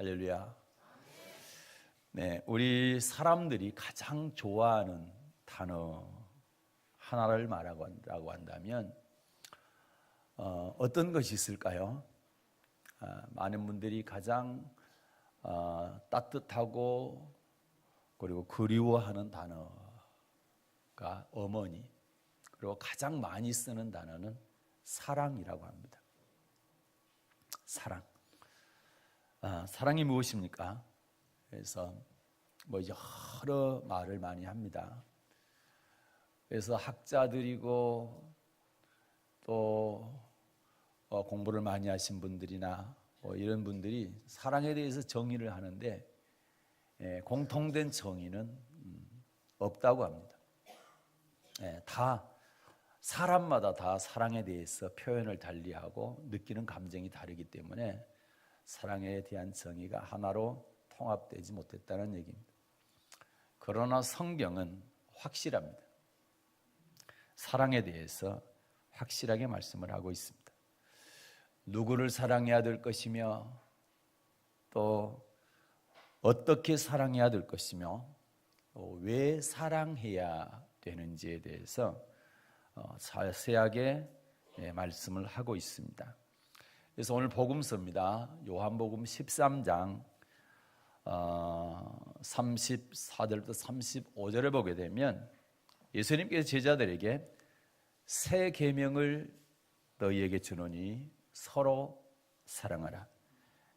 할렐루야. 네, 우리 사람들이 가장 좋아하는 단어 하나를 말하고 한다면 어떤 것이 있을까요? 많은 분들이 가장 따뜻하고 그리고 그리워하는 단어가 어머니, 그리고 가장 많이 쓰는 단어는 사랑이라고 합니다. 사랑. 사랑이 무엇입니까? 그래서 여러 말을 많이 합니다. 그래서 학자들이고 또 공부를 많이 하신 분들이나 이런 분들이 사랑에 대해서 정의를 하는데 공통된 정의는 없다고 합니다. 다 사람마다 다 사랑에 대해서 표현을 달리하고 느끼는 감정이 다르기 때문에 사랑에 대한 정의가 하나로 통합되지 못했다는 얘기입니다. 그러나 성경은 확실합니다. 사랑에 대해서 확실하게 말씀을 하고 있습니다. 누구를 사랑해야 될 것이며 또 어떻게 사랑해야 될 것이며 또 왜 사랑해야 되는지에 대해서 자세하게 말씀을 하고 있습니다. 그래서 오늘 복음서입니다. 요한복음 13장 34절부터 35절을 보게 되면 예수님께서 제자들에게 새 계명을 너희에게 주노니 서로 사랑하라.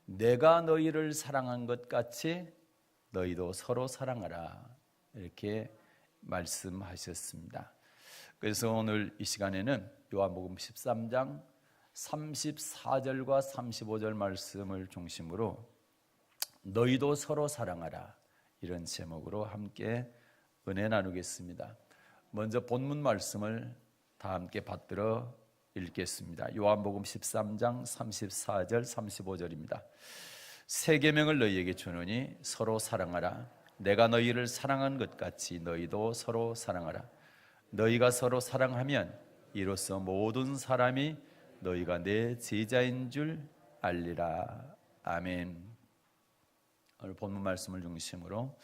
내가 너희를 사랑한 것 같이 너희도 서로 사랑하라. 이렇게 말씀하셨습니다. 그래서 오늘 이 시간에는 요한복음 13장 34절과 35절 말씀을 중심으로 너희도 서로 사랑하라, 이런 제목으로 함께 은혜 나누겠습니다. 먼저 본문 말씀을 다 함께 받들어 읽겠습니다. 요한복음 13장 34절 35절입니다. 새 계명을 너희에게 주노니 서로 사랑하라. 내가 너희를 사랑한 것 같이 너희도 서로 사랑하라. 너희가 서로 사랑하면 이로써 모든 사람이 너희가 내 제자인 줄 알리라. 아멘. 오늘 본문 말씀을 중심으로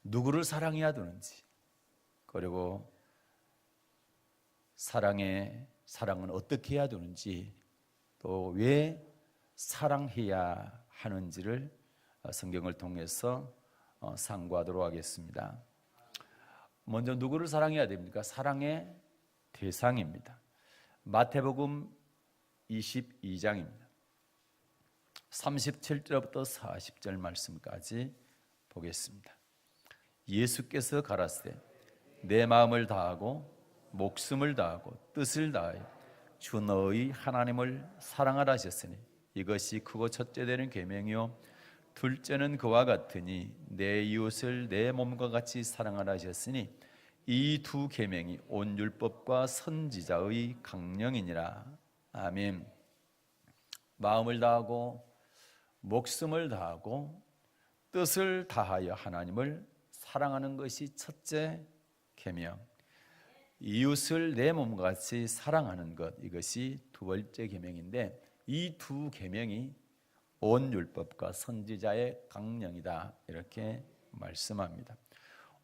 누구를 사랑해야 되는지, 그리고 사랑은 어떻게 해야 되는지, 또 왜 사랑해야 하는지를 성경을 통해서 상고하도록 하겠습니다. 먼저 누구를 사랑해야 됩니까? 사랑의 대상입니다. 마태복음 22장입니다. 37절부터 40절 말씀까지 보겠습니다. 예수께서 가라사대 내 마음을 다하고 목숨을 다하고 뜻을 다하여 주 너희 하나님을 사랑하라 하셨으니 이것이 크고 첫째 되는 계명이요 둘째는 그와 같으니 내 이웃을 내 몸과 같이 사랑하라 하셨으니 이 두 계명이 온 율법과 선지자의 강령이니라. 아멘. 마음을 다하고 목숨을 다하고 뜻을 다하여 하나님을 사랑하는 것이 첫째 계명, 이웃을 내 몸과 같이 사랑하는 것, 이것이 두 번째 계명인데 이 두 계명이 온 율법과 선지자의 강령이다, 이렇게 말씀합니다.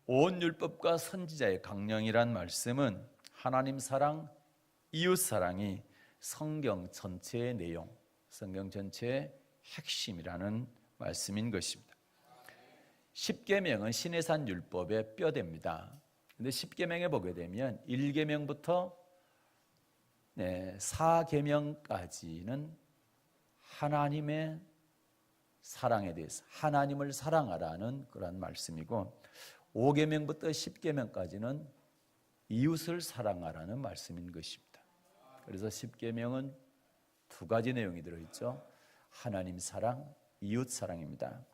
온 율법과 선지자의 강령이란 말씀은 하나님 사랑, 이웃 사랑이 성경 전체의 내용, 성경 전체의 핵심이라는 말씀인 것입니다. 십계명은 시내산 율법의 뼈대입니다. 그런데 십계명에 보게 되면 1계명부터 4계명까지는 하나님의 사랑에 대해서 하나님을 사랑하라는 그런 말씀이고 5계명부터 10계명까지는 이웃을 사랑하라는 말씀인 것입니다. 그래서 10계명은 두 가지 내용이 들어있죠. 하나님 사랑, 이웃 사랑입니다.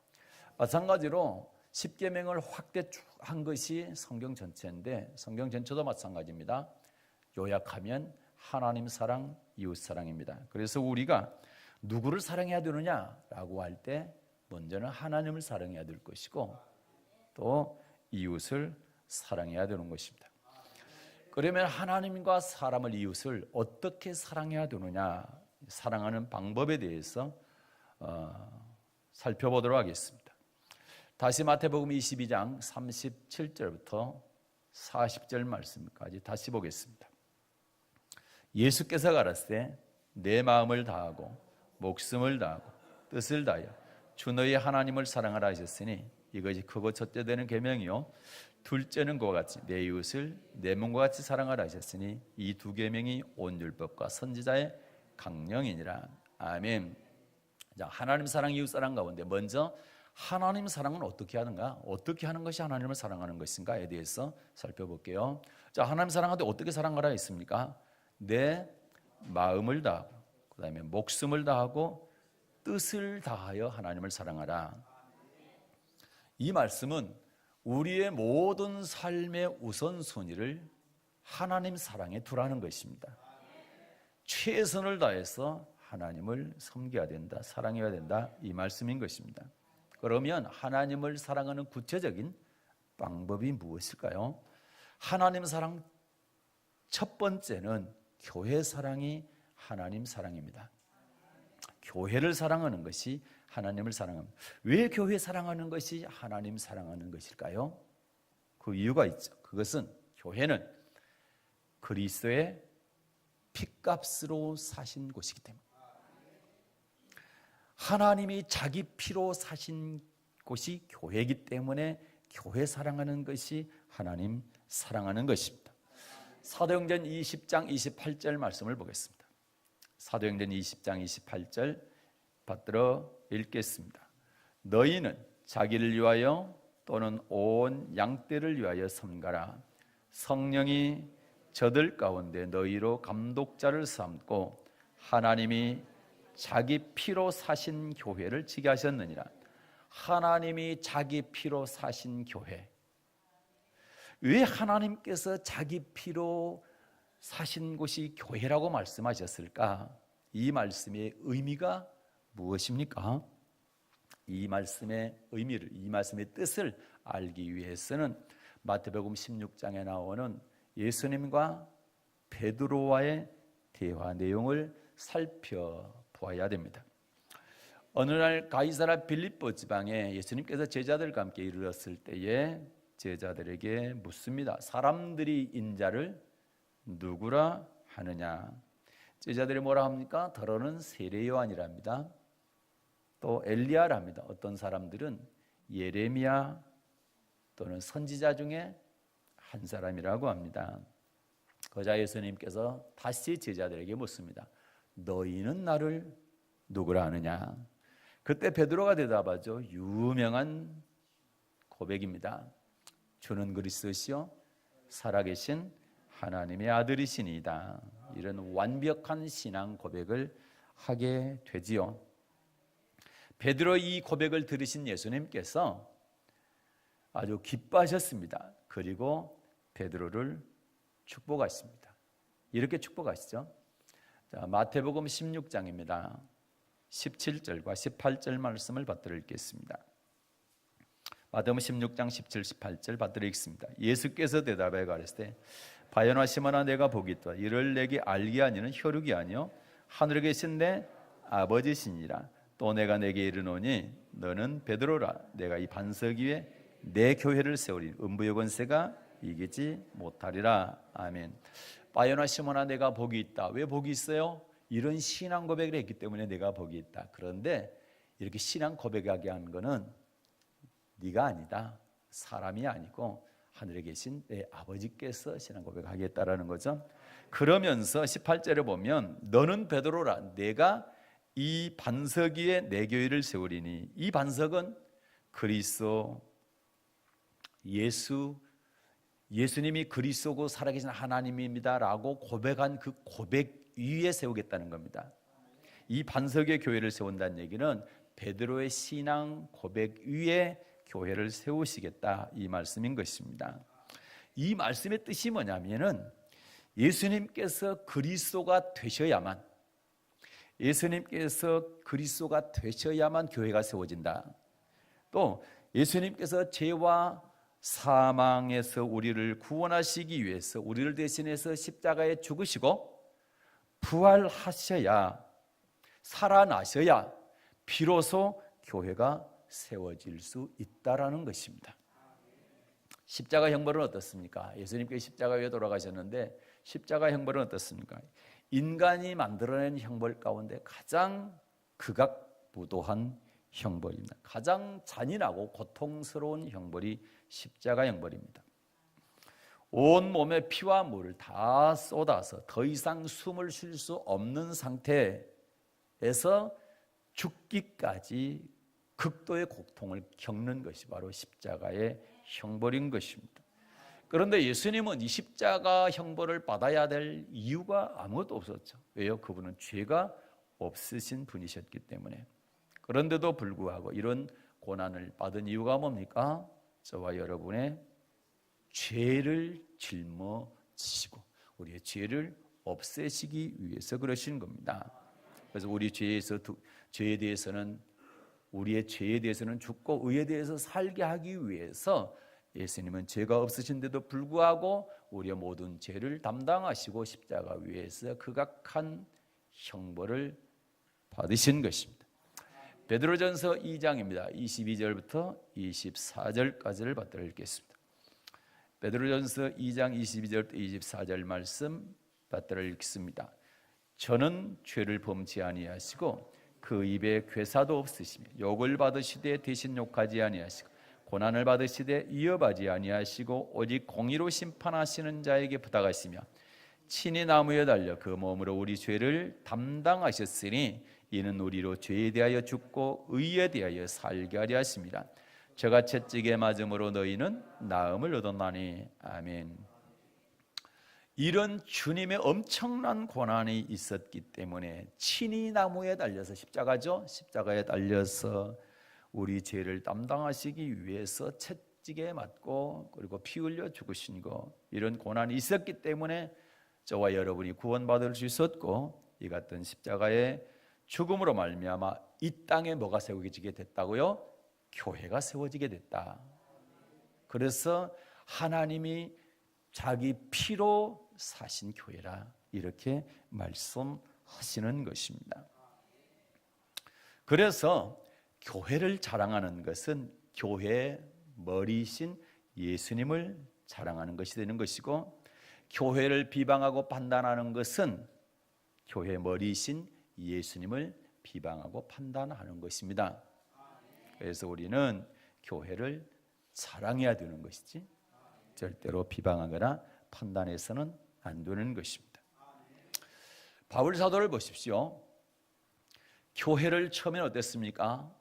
마찬가지로 10계명을 확대한 것이 성경 전체인데 성경 전체도 마찬가지입니다. 요약하면 하나님 사랑, 이웃 사랑입니다. 그래서 우리가 누구를 사랑해야 되느냐라고 할 때 먼저는 하나님을 사랑해야 될 것이고 또 이웃을 사랑해야 되는 것입니다. 그러면 하나님과 사람을, 이웃을 어떻게 사랑해야 되느냐, 사랑하는 방법에 대해서 살펴보도록 하겠습니다. 다시 마태복음 22장 37절부터 40절 말씀까지 다시 보겠습니다. 예수께서 가라사대 내 마음을 다하고 목숨을 다하고 뜻을 다하여 주 너희 하나님을 사랑하라 하셨으니 이것이 크고 첫째 되는 계명이요 둘째는 그와 같이 내 이웃을 내 몸과 같이 사랑하라 하셨으니 이 두 계명이 온 율법과 선지자의 강령이니라. 아멘. 자, 하나님 사랑, 이웃 사랑 가운데 먼저 하나님 사랑은 어떻게 하는가? 어떻게 하는 것이 하나님을 사랑하는 것인가에 대해서 살펴볼게요. 자, 하나님 사랑하되 어떻게 사랑하라 했습니까? 내 마음을 다하고 그 다음에 목숨을 다하고 뜻을 다하여 하나님을 사랑하라. 이 말씀은 우리의 모든 삶의 우선순위를 하나님 사랑에 두라는 것입니다. 최선을 다해서 하나님을 섬겨야 된다, 사랑해야 된다, 이 말씀인 것입니다. 그러면 하나님을 사랑하는 구체적인 방법이 무엇일까요? 하나님 사랑 첫 번째는 교회 사랑이 하나님 사랑입니다. 교회를 사랑하는 것이 하나님을 사랑합니다. 왜 교회 사랑하는 것이 하나님 사랑하는 것일까요? 그 이유가 있죠. 그것은 교회는 그리스도의 피값으로 사신 곳이기 때문에, 하나님이 자기 피로 사신 곳이 교회이기 때문에 교회 사랑하는 것이 하나님 사랑하는 것입니다. 사도행전 20장 28절 말씀을 보겠습니다. 사도행전 20장 28절 받들어 읽겠습니다. 너희는 자기를 위하여 또는 온 양떼를 위하여 섬가라. 성령이 저들 가운데 너희로 감독자를 삼고 하나님이 자기 피로 사신 교회를 지게 하셨느니라. 하나님이 자기 피로 사신 교회. 왜 하나님께서 자기 피로 사신 곳이 교회라고 말씀하셨을까? 이 말씀의 의미가 무엇입니까? 이 말씀의 의미를, 이 말씀의 뜻을 알기 위해서는 마태복음 16장에 나오는 예수님과 베드로와의 대화 내용을 살펴보아야 됩니다. 어느 날 가이사랴 빌립보 지방에 예수님께서 제자들과 함께 이르렀을 때에 제자들에게 묻습니다. 사람들이 인자를 누구라 하느냐? 제자들이 뭐라 합니까? 더러는 세례 요한이랍니다. 또 엘리야랍니다. 어떤 사람들은 예레미야 또는 선지자 중에 한 사람이라고 합니다. 그러자 예수님께서 다시 제자들에게 묻습니다. 너희는 나를 누구라 하느냐? 그때 베드로가 대답하죠. 유명한 고백입니다. 주는 그리스도시요 살아계신 하나님의 아들이시니이다. 이런 완벽한 신앙 고백을 하게 되지요. 베드로의 이 고백을 들으신 예수님께서 아주 기뻐하셨습니다. 그리고 베드로를 축복하십니다. 이렇게 축복하시죠. 자, 마태복음 16장입니다. 17절과 18절 말씀을 받들어 읽겠습니다. 마태복음 16장 17, 18절 받들어 읽습니다. 예수께서 대답하여 가라사대 바요나 시몬아 내가 복이 있도다. 이를 내게 알게 하니는 혈육이 아니요 하늘에 계신 내 아버지시니라. 또 내가 내게 이르노니 너는 베드로라. 내가 이 반석 위에 내 교회를 세우리니 음부의 권세가 이기지 못하리라. 아멘. 바요나 시몬아 내가 복이 있다. 왜 복이 있어요? 이런 신앙 고백을 했기 때문에 내가 복이 있다. 그런데 이렇게 신앙 고백하게 한 거는 네가 아니다. 사람이 아니고 하늘에 계신 내 아버지께서 신앙 고백하겠다라는 거죠. 그러면서 18절에 보면 너는 베드로라. 내가 이 반석 위에 내 교회를 세우리니, 이 반석은 그리스도 예수님이 그리스도고 살아계신 하나님입니다라고 고백한 그 고백 위에 세우겠다는 겁니다. 이 반석 위에 교회를 세운다는 얘기는 베드로의 신앙 고백 위에 교회를 세우시겠다, 이 말씀인 것입니다. 이 말씀의 뜻이 뭐냐면은 예수님께서 그리스도가 되셔야만, 교회가 세워진다. 또 예수님께서 죄와 사망에서 우리를 구원하시기 위해서 우리를 대신해서 십자가에 죽으시고 부활하셔야, 살아나셔야 비로소 교회가 세워질 수 있다라는 것입니다. 십자가 형벌은 어떻습니까? 예수님께서 십자가 위에 돌아가셨는데 십자가 형벌은 어떻습니까? 인간이 만들어낸 형벌 가운데 가장 극악무도한 형벌입니다. 가장 잔인하고 고통스러운 형벌이 십자가 형벌입니다. 온 몸에 피와 물을 다 쏟아서 더 이상 숨을 쉴 수 없는 상태에서 죽기까지 극도의 고통을 겪는 것이 바로 십자가의 형벌인 것입니다. 그런데 예수님은 이 십자가 형벌을 받아야 될 이유가 아무것도 없었죠. 왜요? 그분은 죄가 없으신 분이셨기 때문에. 그런데도 불구하고 이런 고난을 받은 이유가 뭡니까? 저와 여러분의 죄를 짊어지시고 우리의 죄를 없애시기 위해서 그러신 겁니다. 그래서 죄에 대해서는 우리의 죄에 대해서는 죽고 의에 대해서 살게 하기 위해서 예수님은 죄가 없으신데도 불구하고 우리의 모든 죄를 담당하시고 십자가 위에서 극악한 형벌을 받으신 것입니다. 베드로전서 2장입니다. 22절부터 24절까지를 받들어 읽겠습니다. 베드로전서 2장 22절부터 24절 말씀 받들어 읽습니다. 저는 죄를 범치 아니하시고 그 입에 괴사도 없으시며 욕을 받으시되 대신 욕하지 아니하시고 고난을 받으시되 위협하지 아니하시고 오직 공의로 심판하시는 자에게 부탁하시며 친히 나무에 달려 그 몸으로 우리 죄를 담당하셨으니 이는 우리로 죄에 대하여 죽고 의에 대하여 살게 하려 하십니다. 저가 채찍에 맞음으로 너희는 나음을 얻었나니. 아멘. 이런 주님의 엄청난 고난이 있었기 때문에 친히 나무에 달려서 십자가에 달려서 우리 죄를 담당하시기 위해서 채찍에 맞고 그리고 피 흘려 죽으신 거, 이런 고난이 있었기 때문에 저와 여러분이 구원받을 수 있었고, 이 같은 십자가의 죽음으로 말미암아 이 땅에 뭐가 세워지게 됐다고요? 교회가 세워지게 됐다. 그래서 하나님이 자기 피로 사신 교회라 이렇게 말씀하시는 것입니다. 그래서 교회를 자랑하는 것은 교회의 머리이신 예수님을 자랑하는 것이 되는 것이고, 교회를 비방하고 판단하는 것은 교회의 머리이신 예수님을 비방하고 판단하는 것입니다. 그래서 우리는 교회를 자랑해야 되는 것이지 절대로 비방하거나 판단해서는 안 되는 것입니다. 바울 사도를 보십시오. 교회를 처음엔 어땠습니까?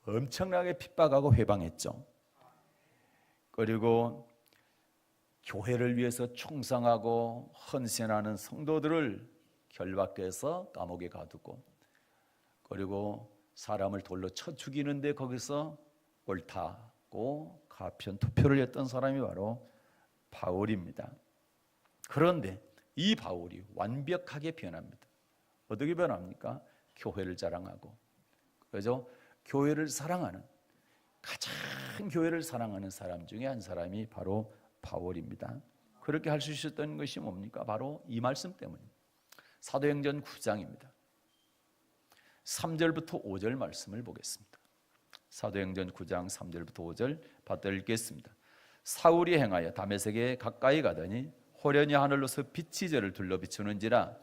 엄청나게 핍박하고 회방했죠. 그리고 교회를 위해서 충성하고 헌신하는 성도들을 결박해서 감옥에 가두고, 그리고 사람을 돌로 쳐 죽이는데 거기서 옳다고 가편 투표를 했던 사람이 바로 바울입니다. 그런데 이 바울이 완벽하게 변합니다. 어떻게 변합니까? 교회를 자랑하고, 그래서 교회를 사랑하는, 가장 교회를 사랑하는 사람 중에 한 사람이 바로 바울입니다. 그렇게 할 수 있었던 것이 뭡니까? 바로 이 말씀 때문입니다. 사도행전 9장입니다. 3절부터 5절 말씀을 보겠습니다. 사도행전 9장 3절부터 5절 받들어 읽겠습니다. 사울이 행하여 다메섹에 가까이 가더니 호련히 하늘로서 빛이 저를 둘러 비추는지라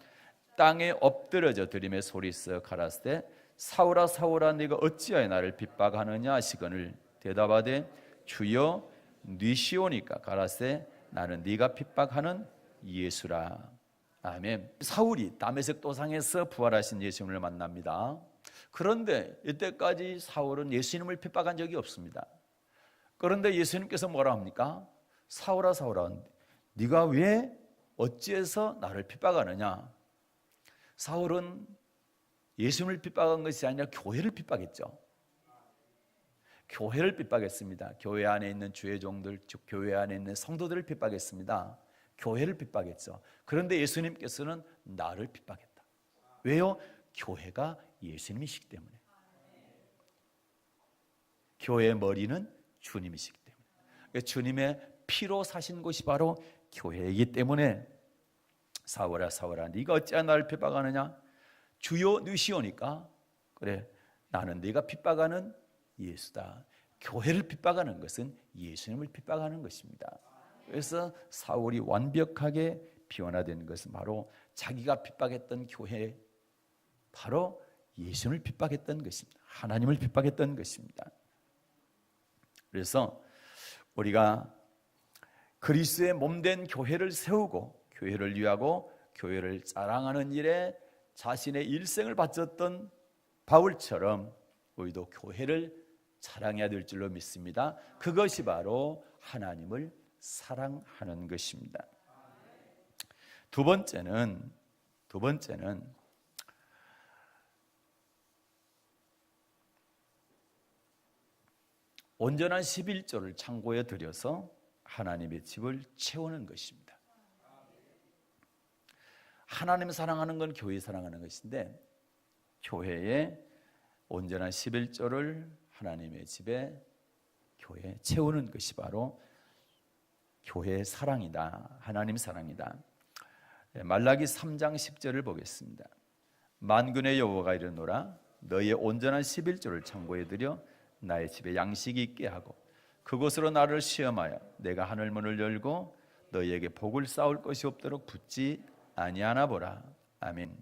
땅에 엎드러져 들음에 소리써 가라사대 사울아 사울아 네가 어찌하여 나를 핍박하느냐 하시거늘 대답하되 주여 니시오니까 가라사대 나는 네가 핍박하는 예수라. 아멘. 사울이 다메섹 도상에서 부활하신 예수님을 만납니다. 그런데 이때까지 사울은 예수님을 핍박한 적이 없습니다. 그런데 예수님께서 뭐라 합니까? 사울아 사울아 네가 왜 어찌해서 나를 핍박하느냐? 사울은 예수님을 핍박한 것이 아니라 교회를 핍박했죠. 교회를 핍박했습니다. 교회 안에 있는 주의 종들, 즉 교회 안에 있는 성도들을 핍박했습니다. 교회를 핍박했죠. 그런데 예수님께서는 나를 핍박했다. 왜요? 교회가 예수님이시기 때문에. 교회의 머리는 주님이시기 때문에. 주님의 피로 사신 곳이 바로 교회이기 때문에 사울아 사울아 네가 어찌하여 나를 핍박하느냐? 주여 느시오니까 그래 나는 네가 핍박하는 예수다. 교회를 핍박하는 것은 예수님을 핍박하는 것입니다. 그래서 사울이 완벽하게 변화된 것은 바로 자기가 핍박했던 교회, 바로 예수님을 핍박했던 것입니다. 하나님을 핍박했던 것입니다. 그래서 우리가 그리스도의 몸된 교회를 세우고 교회를 위하고 교회를 자랑하는 일에 자신의 일생을 바쳤던 바울처럼 우리도 교회를 자랑해야 될 줄로 믿습니다. 그것이 바로 하나님을 사랑하는 것입니다. 두 번째는 온전한 11조를 창고에 들여서 하나님의 집을 채우는 것입니다. 하나님 사랑하는 건 교회 사랑하는 것인데, 교회에 온전한 11조를 하나님의 집에 교회에 채우는 것이 바로 교회의 사랑이다. 하나님 사랑이다. 말라기 3장 10절을 보겠습니다. 만군의 여호와가 이르노라, 너희의 온전한 11조를 창고에 들여 나의 집에 양식이 있게 하고 그곳으로 나를 시험하여 내가 하늘 문을 열고 너희에게 복을 쌓을 것이 없도록 붙지 아니하나 보라. 아멘.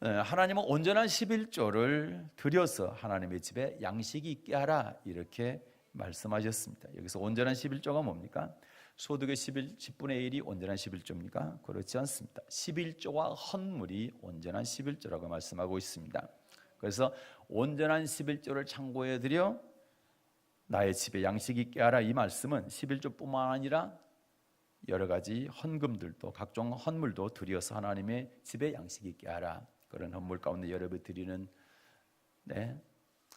하나님은 온전한 11조를 들여서 하나님의 집에 양식이 있게 하라, 이렇게 말씀하셨습니다. 여기서 온전한 11조가 뭡니까? 소득의 10분의 1이 온전한 11조입니까? 그렇지 않습니다. 11조와 헌물이 온전한 11조라고 말씀하고 있습니다. 그래서 온전한 11조를 창고에 들여 나의 집에 양식이 있게 하라, 이 말씀은 11조뿐만 아니라 여러 가지 헌금들도, 각종 헌물도 들여서 하나님의 집에 양식이 있게 하라. 그런 헌물 가운데 여러분이 드리는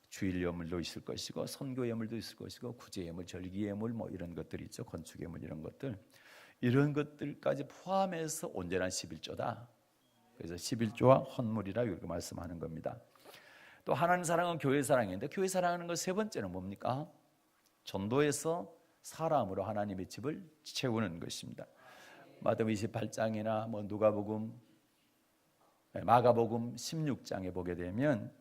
주일 예물도 있을 것이고 선교 예물도 있을 것이고 구제 예물, 절기 예물 뭐 이런 것들이 있죠. 건축 예물 이런 것들, 이런 것들까지 포함해서 온전한 11조다. 그래서 11조와 헌물이라 이렇게 말씀하는 겁니다. 또 하나님 사랑은 교회 사랑인데, 교회 사랑하는 것 세 번째는 뭡니까? 전도해서 사람으로 하나님의 집을 채우는 것입니다. 마태복음 28장이나 누가복음, 마가복음 16장에 보게 되면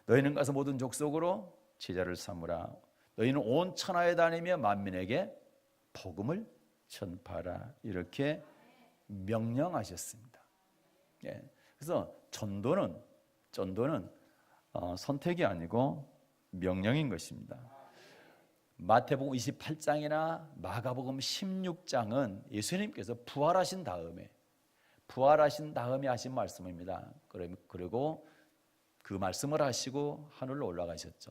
너희는 가서 모든 족속으로 제자를 삼으라. 너희는 온 천하에 다니며 만민에게 복음을 전파하라. 이렇게 명령하셨습니다. 그래서 전도는 선택이 아니고 명령인 것입니다. 마태복음 28장이나 마가복음 16장은 예수님께서 부활하신 다음에 하신 말씀입니다. 그리고 그 말씀을 하시고 하늘로 올라가셨죠.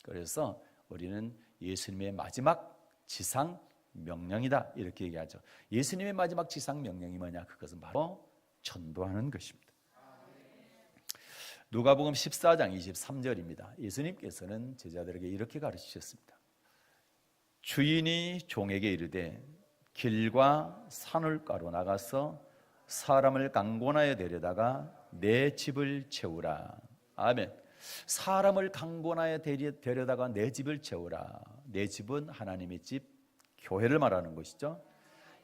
그래서 우리는 예수님의 마지막 지상 명령이다, 이렇게 얘기하죠. 예수님의 마지막 지상 명령이 뭐냐? 그것은 바로 전도하는 것입니다. 누가복음 14장 23절입니다. 예수님께서는 제자들에게 이렇게 가르치셨습니다. 주인이 종에게 이르되 길과 산울가로 나가서 사람을 강권하여 데려다가 내 집을 채우라. 아멘. 사람을 강권하여 데려다가 내 집을 채우라. 내 집은 하나님의 집, 교회를 말하는 것이죠.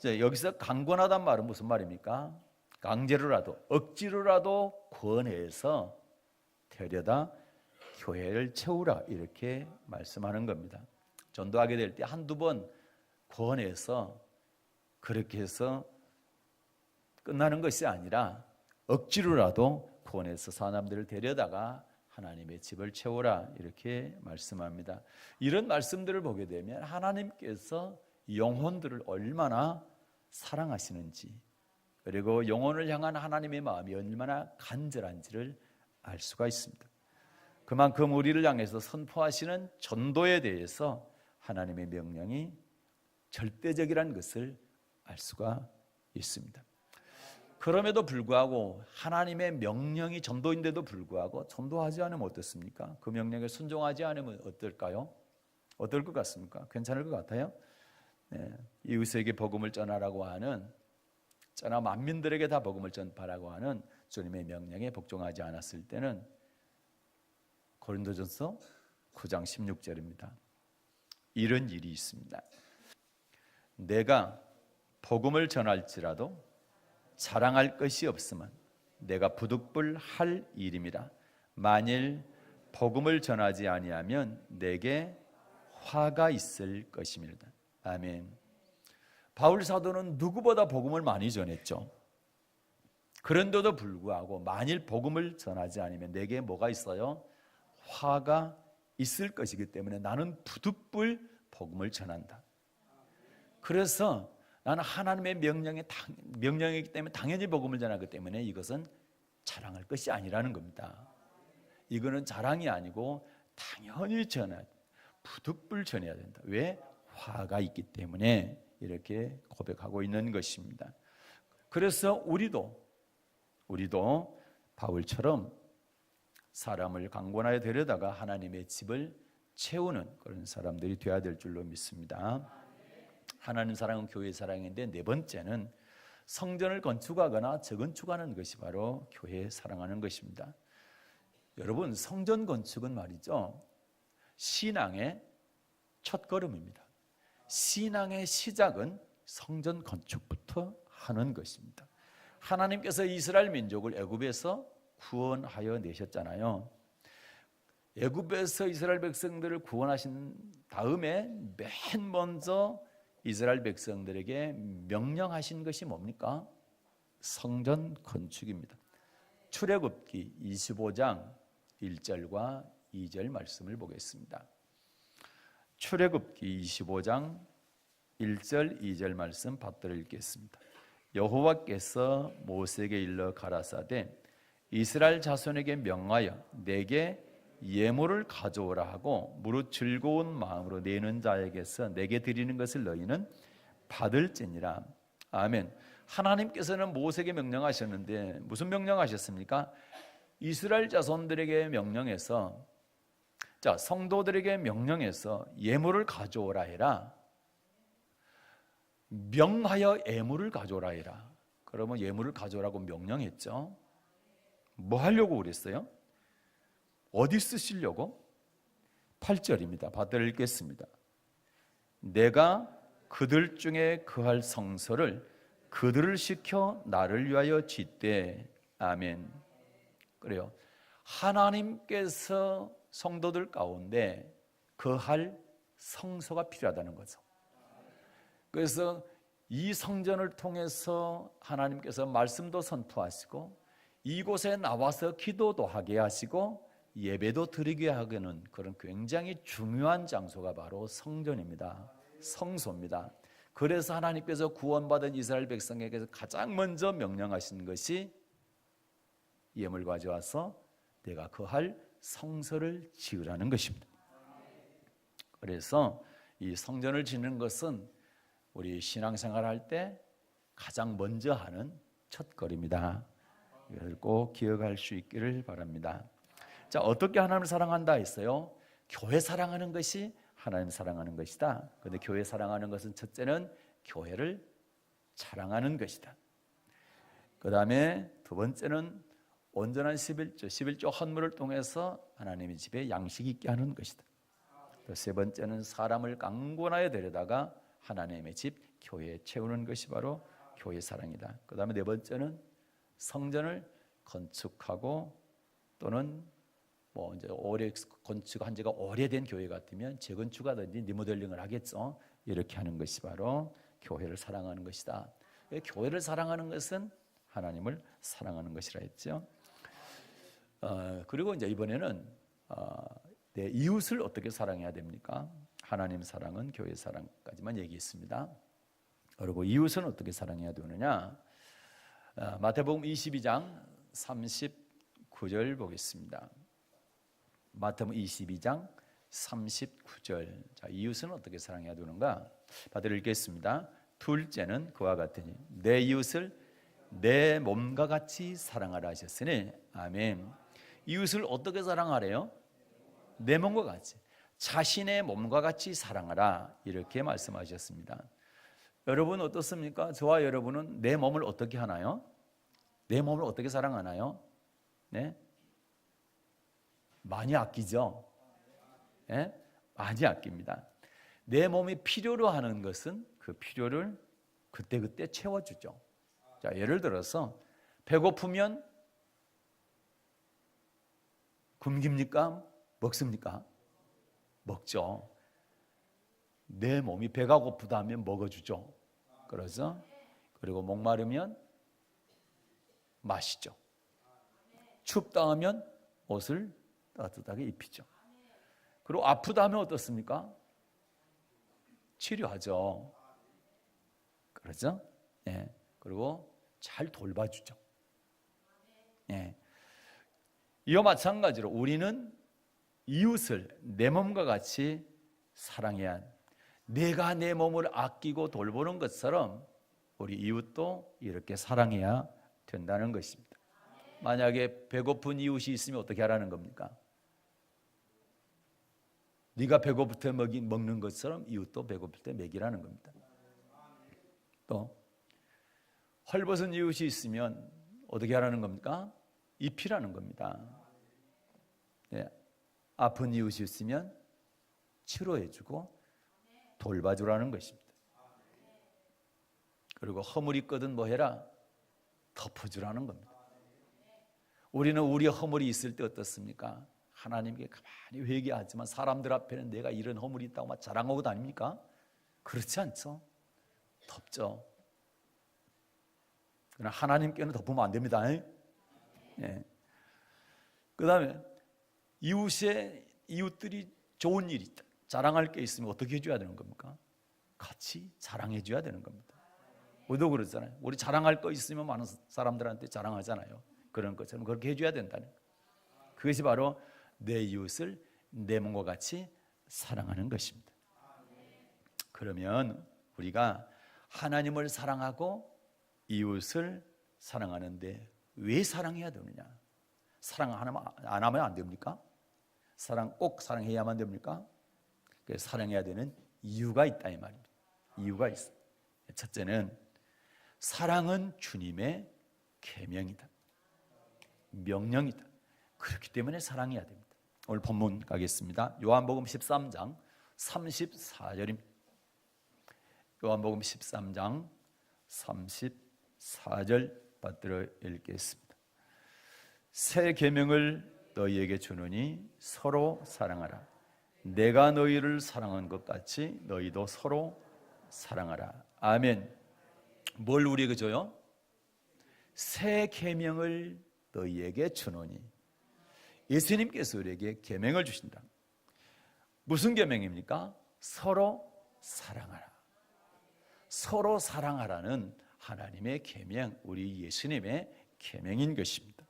여기서 강권하단 말은 무슨 말입니까? 강제로라도 억지로라도 권해서 데려다 교회를 채우라, 이렇게 말씀하는 겁니다. 전도하게 될 때 한두 번 권해서 그렇게 해서 끝나는 것이 아니라 억지로라도 권해서 사람들을 데려다가 하나님의 집을 채우라, 이렇게 말씀합니다. 이런 말씀들을 보게 되면 하나님께서 영혼들을 얼마나 사랑하시는지, 그리고 영혼을 향한 하나님의 마음이 얼마나 간절한지를 알 수가 있습니다. 그만큼 우리를 향해서 선포하시는 전도에 대해서 하나님의 명령이 절대적이라는 것을 알 수가 있습니다. 그럼에도 불구하고 하나님의 명령이 전도인데도 불구하고 전도하지 않으면 어떻습니까? 그 명령에 순종하지 않으면 어떨까요? 어떨 것 같습니까? 괜찮을 것 같아요? 이웃에게 복음을 전하라고 하는, 전하 만민들에게 다 복음을 전파라고 하는 주님의 명령에 복종하지 않았을 때는 고린도전서 9장 16절입니다. 이런 일이 있습니다. 내가 복음을 전할지라도 자랑할 것이 없으면 내가 부득불할 일임이라. 만일 복음을 전하지 아니하면 내게 화가 있을 것입니다. 아멘. 바울 사도는 누구보다 복음을 많이 전했죠. 그런데도 불구하고 만일 복음을 전하지 않으면 내게 뭐가 있어요? 화가 있을 것이기 때문에 나는 부득불 복음을 전한다. 그래서 나는 하나님의 명령이기 때문에 당연히 복음을 전하기 때문에 이것은 자랑할 것이 아니라는 겁니다. 이거는 자랑이 아니고 당연히 부득불 전해야 된다. 왜? 화가 있기 때문에 이렇게 고백하고 있는 것입니다. 그래서 우리도 바울처럼 사람을 강권하여 데려다가 하나님의 집을 채우는 그런 사람들이 되어야 될 줄로 믿습니다. 하나님 사랑은 교회 사랑인데 네 번째는 성전을 건축하거나 재건축하는 것이 바로 교회 사랑하는 것입니다. 여러분, 성전 건축은 말이죠, 신앙의 첫걸음입니다. 신앙의 시작은 성전 건축부터 하는 것입니다. 하나님께서 이스라엘 민족을 애굽에서 구원하여 내셨잖아요. 애굽에서 이스라엘 백성들을 구원하신 다음에 맨 먼저 이스라엘 백성들에게 명령하신 것이 뭡니까? 성전 건축입니다. 출애굽기 25장 1절과 2절 말씀을 보겠습니다. 출애굽기 25장 1절 2절 말씀 받들어 읽겠습니다. 여호와께서 모세에게 일러 가라사대 이스라엘 자손에게 명하여 내게 예물을 가져오라 하고 무릇 즐거운 마음으로 내는 자에게서 내게 드리는 것을 너희는 받을지니라. 아멘. 하나님께서는 모세에게 명령하셨는데 무슨 명령하셨습니까? 이스라엘 자손들에게 명령해서, 성도들에게 명령해서 예물을 가져오라 해라. 명하여 예물을 가져오라 해라. 그러면 예물을 가져오라고 명령했죠. 뭐 하려고 그랬어요? 어디 쓰시려고? 8절입니다. 받들어 읽겠습니다. 내가 그들 중에 거할 성소를 그들을 시켜 나를 위하여 짓되. 아멘. 그래요. 하나님께서 성도들 가운데 거할 성소가 필요하다는 거죠. 그래서 이 성전을 통해서 하나님께서 말씀도 선포하시고 이곳에 나와서 기도도 하게 하시고 예배도 드리게 하는 그런 굉장히 중요한 장소가 바로 성전입니다. 성소입니다. 그래서 하나님께서 구원받은 이스라엘 백성에게서 가장 먼저 명령하신 것이 예물 가져와서 내가 거할 성소를 지으라는 것입니다. 그래서 이 성전을 짓는 것은 우리 신앙생활 할 때 가장 먼저 하는 첫걸음이다. 이걸 꼭 기억할 수 있기를 바랍니다. 자, 어떻게 하나님을 사랑한다 했어요? 교회 사랑하는 것이 하나님 사랑하는 것이다. 그런데 교회 사랑하는 것은 첫째는 교회를 자랑하는 것이다. 그 다음에 두 번째는 온전한 11조 헌물을 통해서 하나님의 집에 양식 있게 하는 것이다. 또 세 번째는 사람을 강권하여 데려다가 하나님의 집 교회에 채우는 것이 바로 교회 사랑이다. 그 다음에 네 번째는 성전을 건축하고 또는 이제 오래 건축한 지가 오래된 교회 같으면 재건축하든지 리모델링을 하겠죠. 이렇게 하는 것이 바로 교회를 사랑하는 것이다. 교회를 사랑하는 것은 하나님을 사랑하는 것이라 했죠. 그리고 이제 이번에는 내 이웃을 어떻게 사랑해야 됩니까? 하나님 사랑은 교회 사랑까지만 얘기했습니다. 그리고 이웃은 어떻게 사랑해야 되느냐? 마태복음 22장 39절 보겠습니다. 마태복음 22장 39절. 자, 이웃은 어떻게 사랑해야 되는가? 받들어 읽겠습니다. 둘째는 그와 같으니 내 이웃을 내 몸과 같이 사랑하라 하셨으니. 아멘. 이웃을 어떻게 사랑하래요? 내 몸과 같이, 자신의 몸과 같이 사랑하라, 이렇게 말씀하셨습니다. 여러분 어떻습니까? 저와 여러분은 내 몸을 어떻게 하나요? 내 몸을 어떻게 사랑하나요? 네? 많이 아끼죠? 네? 많이 아낍니다. 내 몸이 필요로 하는 것은 그 필요를 그때그때 채워주죠. 자, 예를 들어서 배고프면 굶깁니까? 먹습니까? 먹죠. 내 몸이 배가 고프다 하면 먹어주죠. 그러죠? 그리고 목마르면 마시죠. 춥다 하면 옷을 따뜻하게 입히죠. 그리고 아프다 하면 어떻습니까? 치료하죠. 그렇죠? 예. 그리고 잘 돌봐주죠. 예. 이와 마찬가지로 우리는 이웃을 내 몸과 같이 사랑해야 합니다. 내가 내 몸을 아끼고 돌보는 것처럼 우리 이웃도 이렇게 사랑해야 된다는 것입니다. 만약에 배고픈 이웃이 있으면 어떻게 하라는 겁니까? 네가 배고플 때 먹는 것처럼 이웃도 배고플 때 먹이라는 겁니다. 또 헐벗은 이웃이 있으면 어떻게 하라는 겁니까? 입히라는 겁니다. 네. 아픈 이웃이 있으면 치료해주고 돌봐주라는 것입니다. 그리고 허물 있거든 뭐 해라? 덮어주라는 겁니다. 우리는 우리 허물이 있을 때 어떻습니까? 하나님께 가만히 회개하지만 사람들 앞에는 내가 이런 허물이 있다고 막 자랑하고 다닙니까? 그렇지 않죠. 덮죠. 그러나 하나님께는 덮으면 안 됩니다. 예. 그 다음에 이웃들이 좋은 일이 있다, 자랑할 게 있으면 어떻게 해줘야 되는 겁니까? 같이 자랑해 줘야 되는 겁니다. 우리도 그러잖아요. 우리 자랑할 거 있으면 많은 사람들한테 자랑하잖아요. 그런 것처럼 그렇게 해줘야 된다는 거예요. 그것이 바로 내 이웃을 내 몸과 같이 사랑하는 것입니다. 그러면 우리가 하나님을 사랑하고 이웃을 사랑하는데 왜 사랑해야 되느냐? 사랑 안 하면 안 됩니까? 사랑 꼭 사랑해야만 됩니까? 사랑해야 되는 이유가 있다 이 말입니다. 이유가 있어요. 첫째는 사랑은 주님의 계명이다, 명령이다. 그렇기 때문에 사랑해야 됩니다. 오늘 본문 가겠습니다. 요한복음 13장 34절입니다. 요한복음 13장 34절 받들어 읽겠습니다. 새 계명을 너희에게 주노니 서로 사랑하라. 내가 너희를 사랑한 것 같이 너희도 서로 사랑하라. 아멘. 뭘 우리에게 줘요? 새 계명을 너희에게 주노니. 예수님께서 우리에게 계명을 주신다. 무슨 계명입니까? 서로 사랑하라. 서로 사랑하라는 하나님의 계명, 우리 예수님의 계명인 것입니다.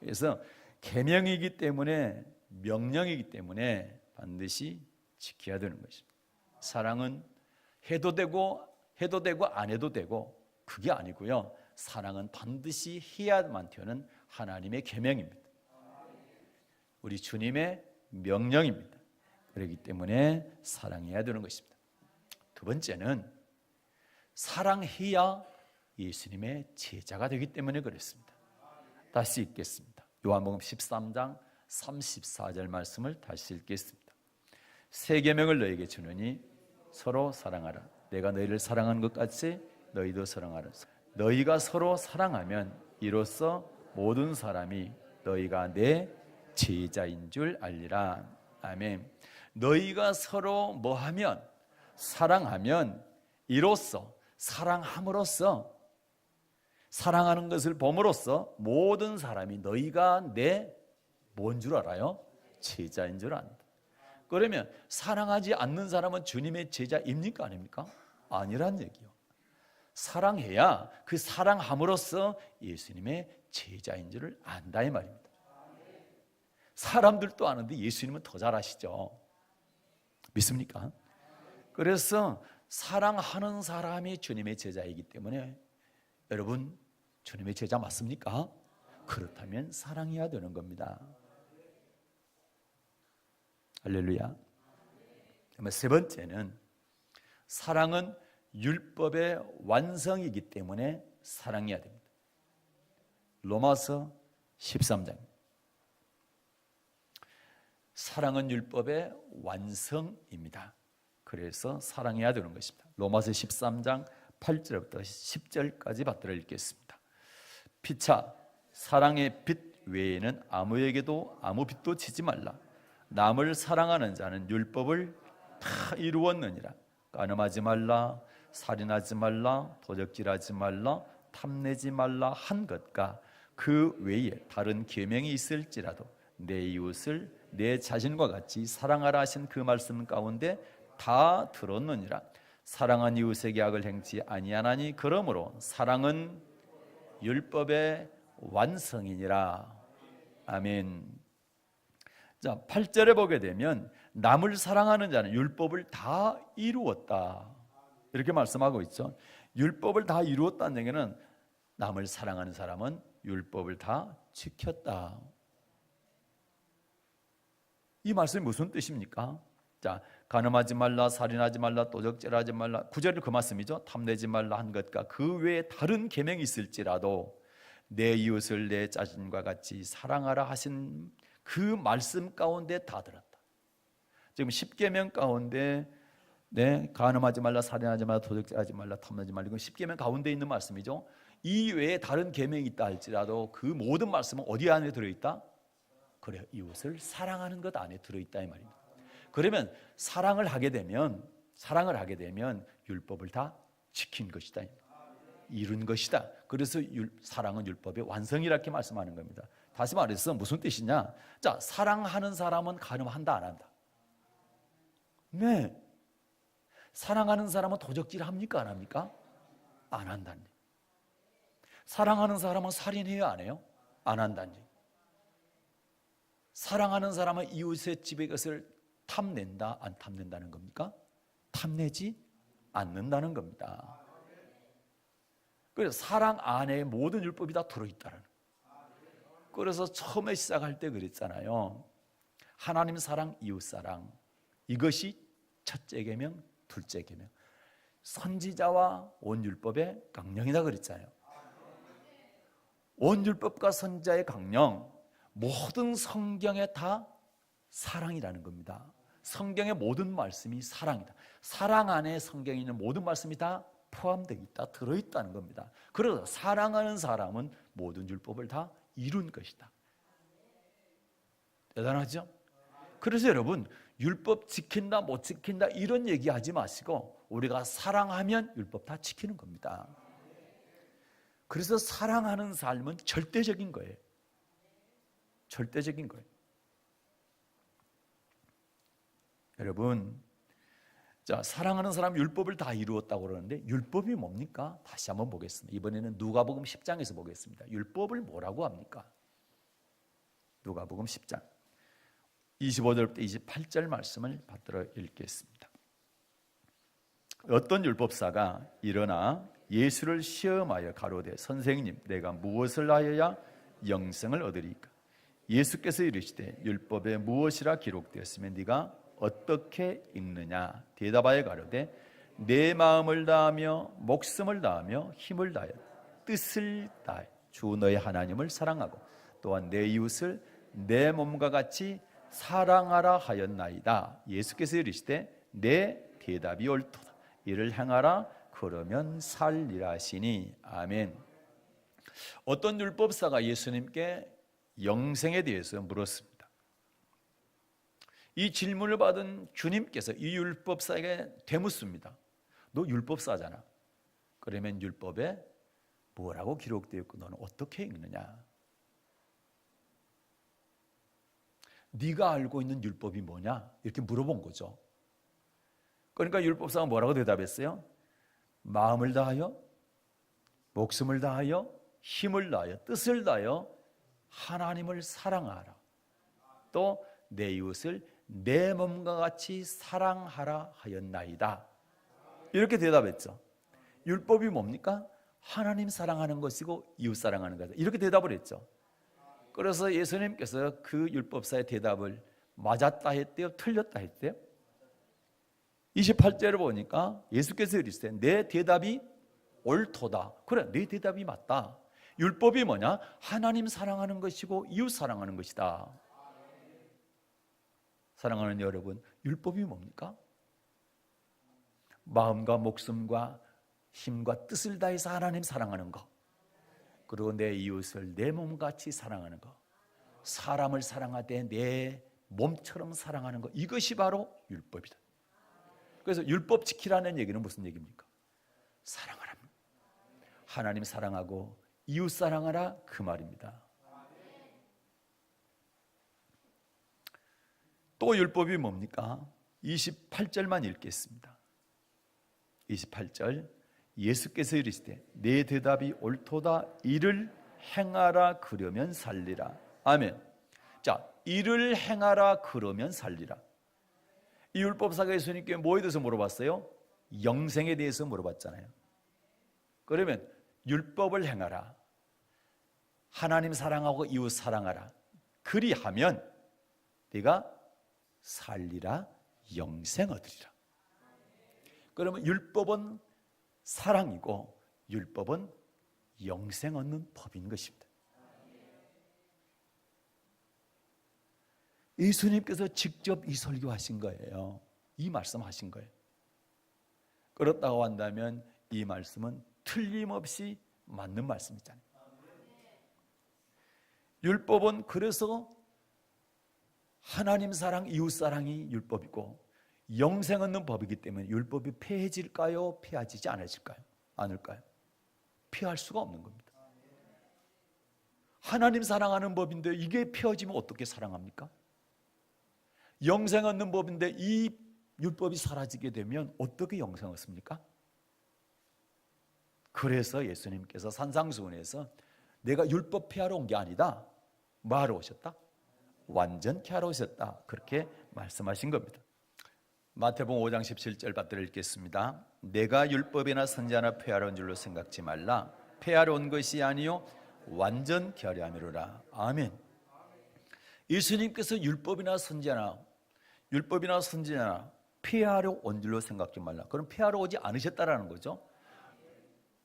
그래서 계명이기 때문에, 명령이기 때문에 반드시 지켜야 되는 것입니다. 사랑은 해도 되고 안 해도 되고 그게 아니고요. 사랑은 반드시 해야만 되는 하나님의 계명입니다. 우리 주님의 명령입니다. 그렇기 때문에 사랑해야 되는 것입니다. 두 번째는 사랑해야 예수님의 제자가 되기 때문에 그렇습니다. 다시 읽겠습니다. 요한복음 13장 34절 말씀을 다시 읽겠습니다. 새 계명을 너희에게 주노니 서로 사랑하라. 내가 너희를 사랑한 것 같이 너희도 사랑하라. 너희가 서로 사랑하면 이로써 모든 사람이 너희가 내 제자인 줄 알리라. 아멘. 너희가 서로 뭐하면? 사랑하면, 이로써, 사랑함으로써, 사랑하는 것을 봄으로써 모든 사람이 너희가 내 뭔 줄 알아요? 제자인 줄 안다. 그러면 사랑하지 않는 사람은 주님의 제자입니까? 아닙니까? 아니란 얘기요. 사랑해야 그 사랑함으로써 예수님의 제자인 줄을 안다 이 말입니다. 사람들도 아는데 예수님은 더 잘 아시죠. 믿습니까? 그래서 사랑하는 사람이 주님의 제자이기 때문에 여러분 주님의 제자 맞습니까? 그렇다면 사랑해야 되는 겁니다. 할렐루야. 세 번째는 사랑은 율법의 완성이기 때문에 사랑해야 됩니다. 로마서 13장. 사랑은 율법의 완성입니다. 그래서 사랑해야 되는 것입니다. 로마서 13장 8절부터 10절까지 받들어 읽겠습니다. 피차 사랑의 빛 외에는 아무에게도 아무 빛도 지지 말라. 남을 사랑하는 자는 율법을 다 이루었느니라. 간음하지 말라, 살인하지 말라, 도적질하지 말라, 탐내지 말라 한 것과 그 외에 다른 계명이 있을지라도 내 이웃을 내 자신과 같이 사랑하라 하신 그 말씀 가운데 다 들었느니라. 사랑한 이웃에게 악을 행치 아니하나니 그러므로 사랑은 율법의 완성이니라. 아멘. 자, 8절에 보게 되면 남을 사랑하는 자는 율법을 다 이루었다, 이렇게 말씀하고 있죠. 율법을 다 이루었다는 얘기는 남을 사랑하는 사람은 율법을 다 지켰다. 이 말씀이 무슨 뜻입니까? 자, 간음하지 말라, 살인하지 말라, 도적질하지 말라, 9절이 그 말씀이죠. 탐내지 말라 한 것과 그 외에 다른 계명이 있을지라도 내 이웃을 내 자신과 같이 사랑하라 하신 그 말씀 가운데 다 들었다. 지금 10계명 가운데 간음하지 말라, 살인하지 말라, 도적질하지 말라, 탐내지 말라, 이건 10계명 가운데 있는 말씀이죠. 이 외에 다른 계명이 있다 할지라도 그 모든 말씀은 어디 안에 들어있다? 그래, 이웃을 사랑하는 것 안에 들어있다 이 말입니다. 그러면 사랑을 하게 되면 율법을 다 지킨 것이다, 이룬 것이다. 그래서 사랑은 율법의 완성이라 이렇게 말씀하는 겁니다. 다시 말해서 무슨 뜻이냐? 자, 사랑하는 사람은 간음한다 안 한다? 네. 사랑하는 사람은 도적질 합니까 안 합니까? 안 한다는 얘기. 사랑하는 사람은 살인해요 안 해요? 안 한다는 얘기. 사랑하는 사람은 이웃의 집의 것을 탐낸다 안 탐낸다는 겁니까? 탐내지 않는다는 겁니다. 그래서 사랑 안에 모든 율법이 다 들어있다는 거예요. 그래서 처음에 시작할 때 그랬잖아요. 하나님 사랑, 이웃 사랑, 이것이 첫째 계명, 둘째 계명, 선지자와 온 율법의 강령이다 그랬잖아요. 온 율법과 선지자의 강령, 모든 성경에 다 사랑이라는 겁니다. 성경의 모든 말씀이 사랑이다. 사랑 안에 성경에 있는 모든 말씀이 다 포함되어 있다, 들어있다는 겁니다. 그래서 사랑하는 사람은 모든 율법을 다 이룬 것이다. 대단하죠? 그래서 여러분, 율법 지킨다 못 지킨다 이런 얘기하지 마시고 우리가 사랑하면 율법 다 지키는 겁니다. 그래서 사랑하는 삶은 절대적인 거예요. 절대적인 거예요. 여러분, 자, 사랑하는 사람 율법을 다 이루었다고 그러는데 율법이 뭡니까? 다시 한번 보겠습니다. 이번에는 누가복음 10장에서 보겠습니다. 율법을 뭐라고 합니까? 누가복음 10장 25절부터 28절 말씀을 받들어 읽겠습니다. 어떤 율법사가 일어나 예수를 시험하여 가로되 선생님, 내가 무엇을 하여야 영생을 얻으리까? 예수께서 이르시되 율법에 무엇이라 기록되었으면 네가 어떻게 읽느냐? 대답하여 가로되 내 마음을 다하며 목숨을 다하며 힘을 다하여 뜻을 다하여 주 너의 하나님을 사랑하고 또한 내 이웃을 내 몸과 같이 사랑하라 하였나이다. 예수께서 이르시되 내 대답이 옳도다. 이를 행하라. 그러면 살리라 하시니. 아멘. 어떤 율법사가 예수님께 영생에 대해서 물었습니다. 이 질문을 받은 주님께서 이 율법사에게 되묻습니다. 너 율법사잖아. 그러면 율법에 뭐라고 기록되어 있고 너는 어떻게 읽느냐? 네가 알고 있는 율법이 뭐냐? 이렇게 물어본 거죠. 그러니까 율법사가 뭐라고 대답했어요? 마음을 다하여, 목숨을 다하여, 힘을 다하여, 뜻을 다하여 하나님을 사랑하라. 또 내 이웃을 내 몸과 같이 사랑하라 하였나이다. 이렇게 대답했죠. 율법이 뭡니까? 하나님 사랑하는 것이고 이웃 사랑하는 것이다. 이렇게 대답을 했죠. 그래서 예수님께서 그 율법사의 대답을 맞았다 했대요? 틀렸다 했대요? 28절을 보니까 예수께서 이르시되 내 대답이 옳도다. 그래, 내 대답이 맞다. 율법이 뭐냐? 하나님 사랑하는 것이고 이웃 사랑하는 것이다. 사랑하는 여러분, 율법이 뭡니까? 마음과 목숨과 힘과 뜻을 다해서 하나님 사랑하는 것, 그리고 내 이웃을 내 몸같이 사랑하는 것, 사람을 사랑하되 내 몸처럼 사랑하는 것, 이것이 바로 율법이다. 그래서 율법 지키라는 얘기는 무슨 얘기입니까? 사랑하라. 하나님 사랑하고 이웃 사랑하라, 그 말입니다. 또 율법이 뭡니까? 28절만 읽겠습니다. 28절, 예수께서 이르시되 내 대답이 옳도다. 이를 행하라, 그러면 살리라. 아멘. 자, 이를 행하라, 그러면 살리라. 이 율법사가 예수님께 뭐에 대해서 물어봤어요? 영생에 대해서 물어봤잖아요. 그러면 율법을 행하라, 하나님 사랑하고 이웃 사랑하라, 그리하면 네가 살리라, 영생 얻으리라. 그러면 율법은 사랑이고 율법은 영생 얻는 법인 것입니다. 예수님께서 직접 이 설교하신 거예요. 이 말씀하신 거예요. 그렇다고 한다면 이 말씀은 틀림없이 맞는 말씀이잖아요. 율법은 그래서 하나님 사랑, 이웃 사랑이 율법이고 영생 얻는 법이기 때문에 율법이 폐해질까요? 폐해지지 않을까요? 피할 수가 없는 겁니다. 하나님 사랑하는 법인데 이게 폐해지면 어떻게 사랑합니까? 영생 얻는 법인데 이 율법이 사라지게 되면 어떻게 영생 얻습니까? 그래서 예수님께서 산상수훈에서 내가 율법 폐하러 온 게 아니다, 뭐하러 오셨다? 완전케 하러 오셨다, 그렇게 말씀하신 겁니다. 마태복음 5장 17절 받들어 읽겠습니다. 내가 율법이나 선지자나 폐하러 온 줄로 생각지 말라. 폐하러 온 것이 아니요 완전케 하려 함이로라. 아멘. 예수님께서 율법이나 선지자나 폐하러 온 줄로 생각지 말라. 그럼 폐하러 오지 않으셨다라는 거죠.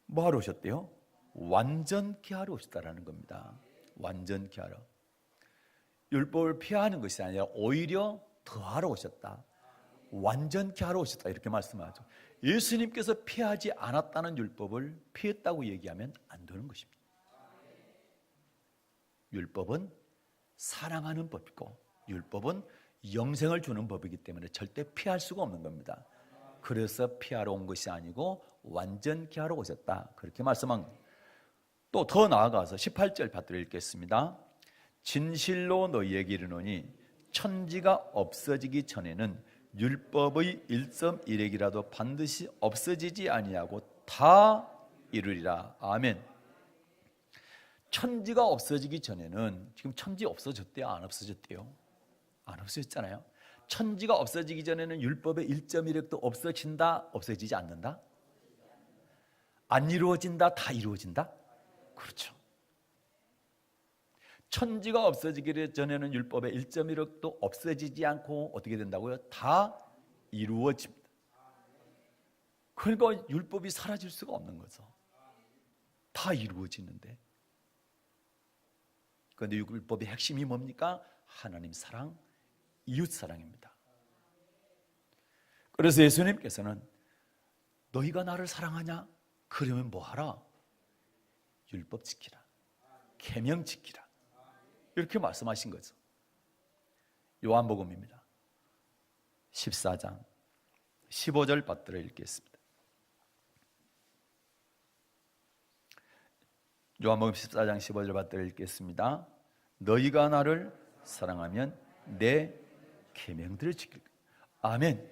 뭐 하러 오셨대요? 완전케 하러 오셨다라는 겁니다. 완전케 하러. 율법을 폐하는 것이 아니라 오히려 더하러 오셨다, 완전케 하러 오셨다, 이렇게 말씀하죠. 예수님께서 폐하지 않았다는 율법을 폐했다고 얘기하면 안 되는 것입니다. 율법은 사랑하는 법이고 율법은 영생을 주는 법이기 때문에 절대 피할 수가 없는 겁니다. 그래서 피하러 온 것이 아니고 완전케 하러 오셨다, 그렇게 말씀한 겁니다. 또 더 나아가서 18절 받들어 읽겠습니다. 진실로 너희에게 이르노니 천지가 없어지기 전에는 율법의 1.1획이라도 반드시 없어지지 아니하고 다 이루리라. 아멘. 천지가 없어지기 전에는, 지금 천지 없어졌대요, 안 없어졌대요? 안 없어졌잖아요. 천지가 없어지기 전에는 율법의 1.1획도 없어진다, 없어지지 않는다? 안 이루어진다, 다 이루어진다? 그렇죠. 천지가 없어지기 전에는 율법의 1.1획도 없어지지 않고 어떻게 된다고요? 다 이루어집니다. 그러니까 율법이 사라질 수가 없는 거죠. 다 이루어지는데. 그런데 율법의 핵심이 뭡니까? 하나님 사랑, 이웃 사랑입니다. 그래서 예수님께서는 너희가 나를 사랑하냐? 그러면 뭐하라? 율법 지키라, 계명 지키라, 이렇게 말씀하신 거죠. 요한복음입니다. 14장 15절 받들어 읽겠습니다. 요한복음 14장 15절 받들어 읽겠습니다. 너희가 나를 사랑하면 내 계명들을 지키라. 아멘.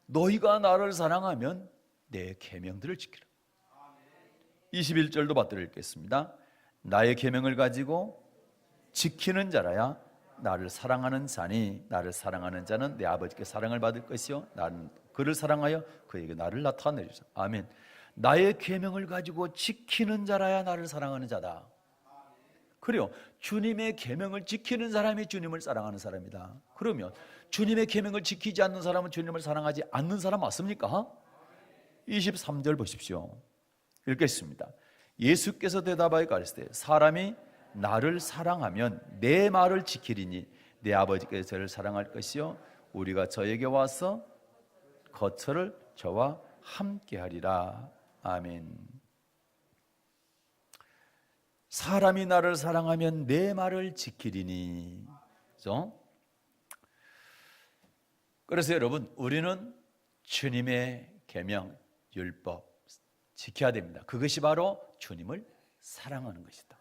너희가 나를 사랑하면 내 계명들을 지키라. 21절도 받들어 읽겠습니다. 나의 계명을 가지고 지키는 자라야 나를 사랑하는 자니 나를 사랑하는 자는 내 아버지께 사랑을 받을 것이요 나는 그를 사랑하여 그에게 나를 나타내리라. 아멘. 나의 계명을 가지고 지키는 자라야 나를 사랑하는 자다. 그래요. 주님의 계명을 지키는 사람이 주님을 사랑하는 사람이다. 그러면 주님의 계명을 지키지 않는 사람은 주님을 사랑하지 않는 사람 맞습니까? 23절 보십시오. 읽겠습니다. 예수께서 대답하여 가르치되 사람이 나를 사랑하면 내 말을 지키리니 내 아버지께서 저를 사랑할 것이요 우리가 저에게 와서 거처를 저와 함께하리라. 아멘. 사람이 나를 사랑하면 내 말을 지키리니, 그렇죠? 그래서 여러분, 우리는 주님의 계명, 율법 지켜야 됩니다. 그것이 바로 주님을 사랑하는 것이다.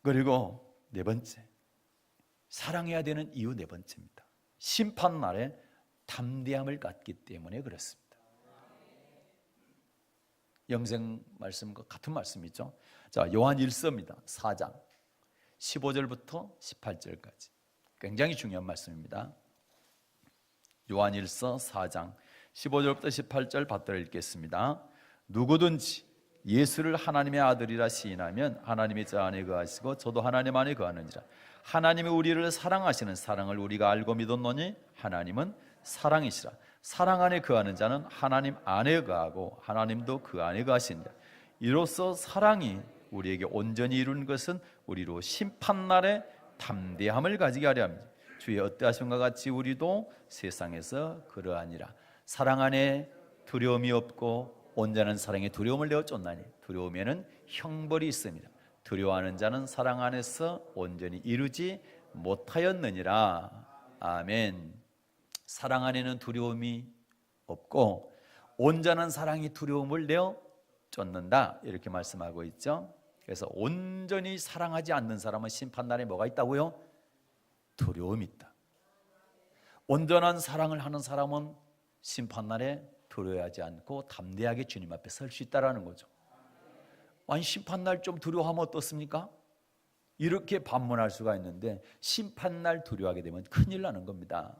그리고 네 번째, 사랑해야 되는 이유 네 번째입니다. 심판날에 담대함을 갖기 때문에 그렇습니다. 영생 말씀과 같은 말씀이죠. 자, 요한 1서입니다. 4장 15절부터 18절까지 굉장히 중요한 말씀입니다. 요한 1서 4장 15절부터 18절 받들어 읽겠습니다. 누구든지 예수를 하나님의 아들이라 시인하면 하나님이 저 안에 거하시고 저도 하나님 안에 거하느니라. 하나님이 우리를 사랑하시는 사랑을 우리가 알고 믿었노니 하나님은 사랑이시라. 사랑 안에 거하는 자는 하나님 안에 거하고 하나님도 그 안에 거하시니라. 이로써 사랑이 우리에게 온전히 이룬 것은 우리로 심판날에 담대함을 가지게 하려 합니다. 주의 어떠하심과 같이 우리도 세상에서 그러하니라. 사랑 안에 두려움이 없고 온전한 사랑에 두려움을 내어 쫓나니 두려움에는 형벌이 있습니다. 두려워하는 자는 사랑 안에서 온전히 이루지 못하였느니라. 아멘. 사랑 안에는 두려움이 없고 온전한 사랑이 두려움을 내어 쫓는다, 이렇게 말씀하고 있죠. 그래서 온전히 사랑하지 않는 사람은 심판날에 뭐가 있다고요? 두려움이 있다. 온전한 사랑을 하는 사람은 심판날에 두려워하지 않고 담대하게 주님 앞에 설 수 있다는 거죠. 아니, 심판날 좀 두려워하면 어떻습니까? 이렇게 반문할 수가 있는데 심판날 두려워하게 되면 큰일 나는 겁니다.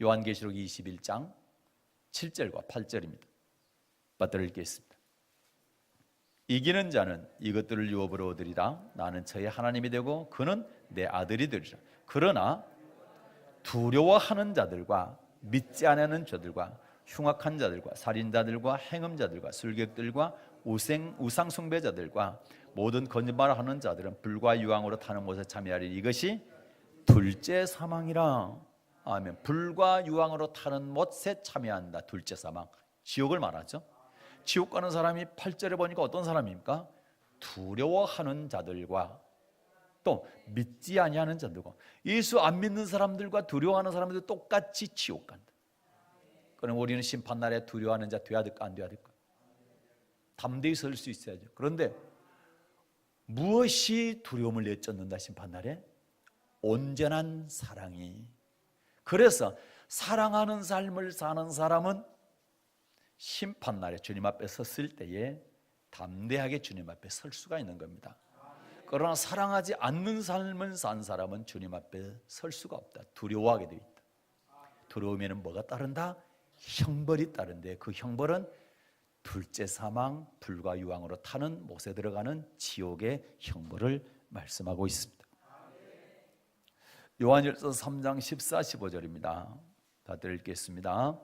요한계시록 21장 7절과 8절입니다. 받들어 읽겠습니다. 이기는 자는 이것들을 유업으로 얻으리라. 나는 저의 하나님이 되고 그는 내 아들이 되리라. 그러나 두려워하는 자들과 믿지 않는 자들과 흉악한 자들과 살인자들과 행음자들과 술객들과 우상 숭배자들과 모든 거짓말을 하는 자들은 불과 유황으로 타는 못에 참여하리니 이것이 둘째 사망이라. 아멘. 불과 유황으로 타는 못에 참여한다. 둘째 사망, 지옥을 말하죠. 지옥 가는 사람이 8절에 보니까 어떤 사람입니까? 두려워하는 자들과 또 믿지 아니하는 자들과, 예수 안 믿는 사람들과 두려워하는 사람들 똑같이 지옥 간다. 그럼 우리는 심판날에 두려워하는 자 돼야 될까 안 돼야 될까? 담대히 설 수 있어야죠. 그런데 무엇이 두려움을 내쫓는다 심판날에? 온전한 사랑이. 그래서 사랑하는 삶을 사는 사람은 심판날에 주님 앞에 섰을 때에 담대하게 주님 앞에 설 수가 있는 겁니다. 그러나 사랑하지 않는 삶을 산 사람은 주님 앞에 설 수가 없다. 두려워하게 되어 있다. 두려움에는 뭐가 따른다? 형벌이 따른데 그 형벌은 둘째 사망, 불과 유황으로 타는 못에 들어가는 지옥의 형벌을 말씀하고 있습니다. 요한일서 3장 14, 15절입니다. 다들 읽겠습니다.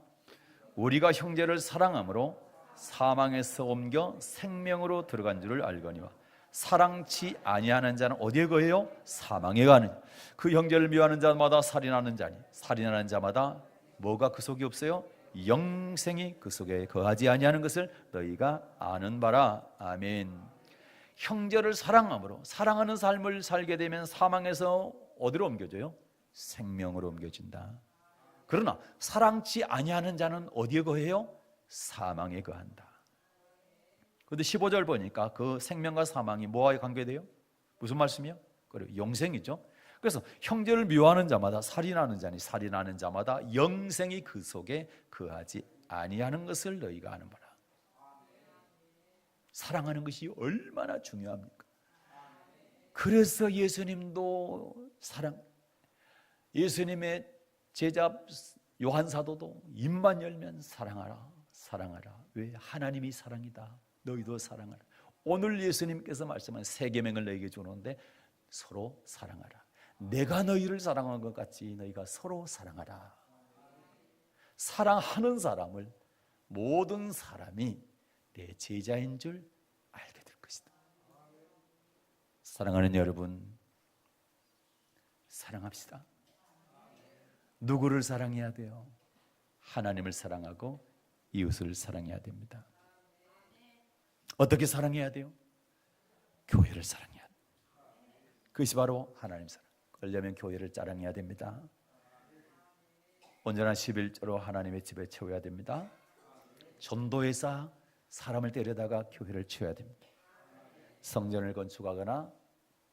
우리가 형제를 사랑함으로 사망에서 옮겨 생명으로 들어간 줄을 알거니와 사랑치 아니하는 자는 어디에 거해요? 사망에 가느냐. 그 형제를 미워하는 자마다 살인하는 자니 살인하는 자마다 뭐가 그 속에 없어요? 영생이 그 속에 거하지 아니하는 것을 너희가 아는 바라. 아멘. 형제를 사랑함으로, 사랑하는 삶을 살게 되면 사망에서 어디로 옮겨져요? 생명으로 옮겨진다. 그러나 사랑치 아니하는 자는 어디에 거해요? 사망에 거한다. 그런데 15절 보니까 그 생명과 사망이 뭐와 관계돼요? 무슨 말씀이요? 그래, 영생이죠. 그래서 형제를 미워하는 자마다 살인하는 자니 살인하는 자마다 영생이 그 속에 거하지 아니하는 것을 너희가 아는 바라. 사랑하는 것이 얼마나 중요합니까? 그래서 예수님도 예수님의 제자 요한 사도도 입만 열면 사랑하라, 사랑하라. 왜? 하나님이 사랑이다. 너희도 사랑하라. 오늘 예수님께서 말씀한 세 계명을 너희에게 주는데 서로 사랑하라. 내가 너희를 사랑한 것 같이 너희가 서로 사랑하라. 사랑하는 사람을 모든 사람이 내 제자인 줄 알게 될 것이다. 사랑하는 여러분, 사랑합시다. 누구를 사랑해야 돼요? 하나님을 사랑하고 이웃을 사랑해야 됩니다. 어떻게 사랑해야 돼요? 교회를 사랑해야 돼요. 그것이 바로 하나님 사랑. 그러려면 교회를 자랑해야 됩니다. 온전한 11조로 하나님의 집에 채워야 됩니다. 전도회사 사람을 데려다가 교회를 채워야 됩니다. 성전을 건축하거나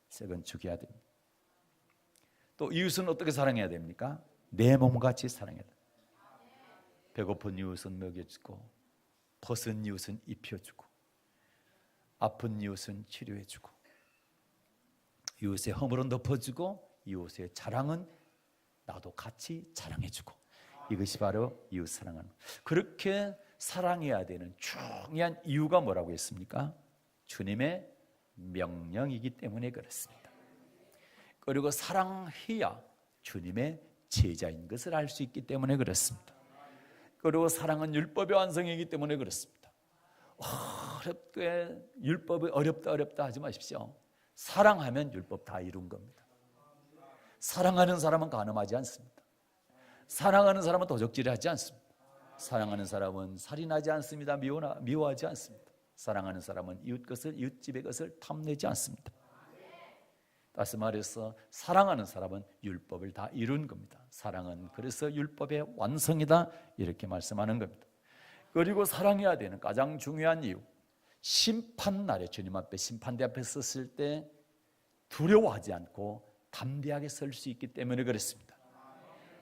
재건축해야 됩니다. 또 이웃은 어떻게 사랑해야 됩니까? 내 몸같이 사랑해야 됩니다. 배고픈 이웃은 먹여주고, 벗은 이웃은 입혀주고, 아픈 이웃은 치료해주고, 이웃의 허물은 덮어주고, 이웃의 자랑은 나도 같이 자랑해주고, 이것이 바로 이웃 사랑하는 것. 그렇게 사랑해야 되는 중요한 이유가 뭐라고 했습니까? 주님의 명령이기 때문에 그렇습니다. 그리고 사랑해야 주님의 제자인 것을 알 수 있기 때문에 그렇습니다. 그리고 사랑은 율법의 완성이기 때문에 그렇습니다. 어렵게 율법이 어렵다 하지 마십시오. 사랑하면 율법 다 이룬 겁니다. 사랑하는 사람은 간음하지 않습니다. 사랑하는 사람은 도적질하지 않습니다. 사랑하는 사람은 살인하지 않습니다. 미워하지 않습니다. 사랑하는 사람은 이웃집의 것을 탐내지 않습니다. 다시 말해서 사랑하는 사람은 율법을 다 이룬 겁니다. 사랑은 그래서 율법의 완성이다, 이렇게 말씀하는 겁니다. 그리고 사랑해야 되는 가장 중요한 이유, 심판날에 주님 앞에 심판대 앞에 섰을 때 두려워하지 않고 담대하게 설 수 있기 때문에 그렇습니다.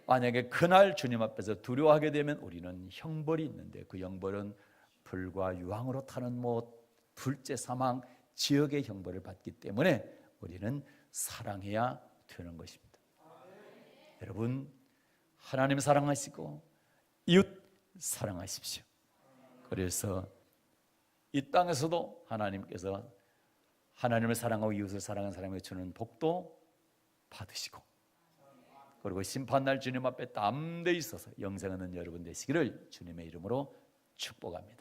만약에 그날 주님 앞에서 두려워하게 되면 우리는 형벌이 있는데, 그 형벌은 불과 유황으로 타는 못, 불제 사망, 지역의 형벌을 받기 때문에 우리는 사랑해야 되는 것입니다. 여러분, 하나님 사랑하시고 이웃 사랑하십시오. 그래서 이 땅에서도 하나님께서 하나님을 사랑하고 이웃을 사랑하는 사람에게 주는 복도 받으시고, 그리고 심판날 주님 앞에 담대히 서서 영생 얻는 여러분 되시기를 주님의 이름으로 축복합니다.